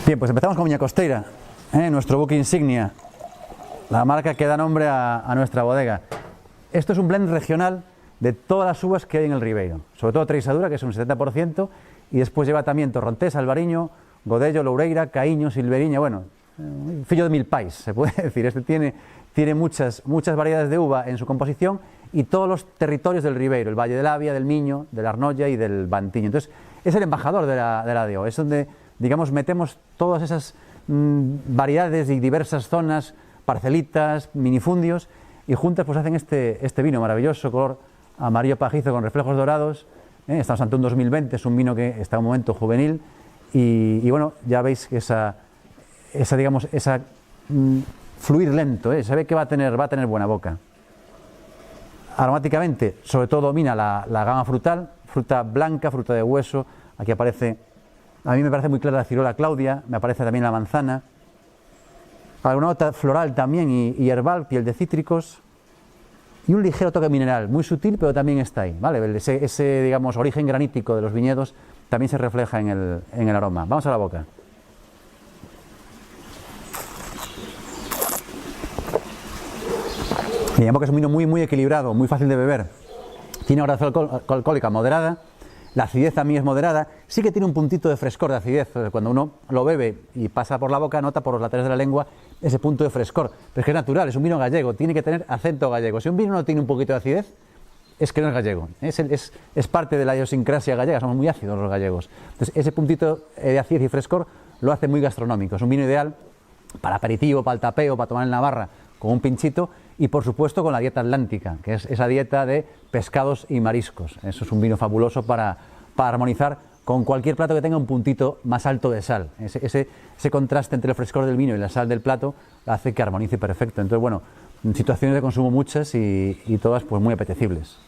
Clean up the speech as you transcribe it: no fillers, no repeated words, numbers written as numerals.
Bien, pues empezamos con Viña Costeira, nuestro buque insignia, la marca que da nombre a nuestra bodega. Esto es un blend regional de todas las uvas que hay en el Ribeiro, sobre todo Treixadura, que es un 70%, y después lleva también Torrontés, Albariño, Godello, Loureira, Caíño, Silveriña, bueno, fillo de mil pais, se puede decir. Este tiene muchas variedades de uva en su composición y todos los territorios del Ribeiro, el Valle del Avia, del Miño, del Arnoia y del Bantiño. Entonces, es el embajador de la DO, es donde, digamos, metemos todas esas variedades y diversas zonas, parcelitas, minifundios, y juntas pues hacen este vino maravilloso, color amarillo pajizo con reflejos dorados. Estamos ante un 2020, es un vino que está en un momento juvenil y bueno, ya veis que esa fluir lento, se ve que va a tener buena boca. Aromáticamente, sobre todo domina la gama frutal, fruta blanca, fruta de hueso. Aquí aparece, a mí me parece muy clara la ciruela Claudia, me aparece también la manzana, alguna nota floral también y herbal, piel de cítricos y un ligero toque mineral, muy sutil, pero también está ahí, ¿vale? Ese digamos, origen granítico de los viñedos también se refleja en el aroma. Vamos a la boca. Bien, porque es un vino muy equilibrado, muy fácil de beber. Tiene una graduación alcohólica moderada, la acidez también es moderada, sí que tiene un puntito de frescor, de acidez. Cuando uno lo bebe y pasa por la boca, nota por los laterales de la lengua ese punto de frescor. Pero es que es natural, es un vino gallego, tiene que tener acento gallego. Si un vino no tiene un poquito de acidez, es que no es gallego. Es parte de la idiosincrasia gallega, somos muy ácidos los gallegos. Entonces, ese puntito de acidez y frescor lo hace muy gastronómico. Es un vino ideal para aperitivo, para el tapeo, para tomar en Navarra con un pinchito y por supuesto con la dieta atlántica, que es esa dieta de pescados y mariscos. Eso es un vino fabuloso para armonizar con cualquier plato que tenga un puntito más alto de sal. Ese contraste entre el frescor del vino y la sal del plato hace que armonice perfecto. Entonces, bueno, situaciones de consumo muchas y todas pues muy apetecibles.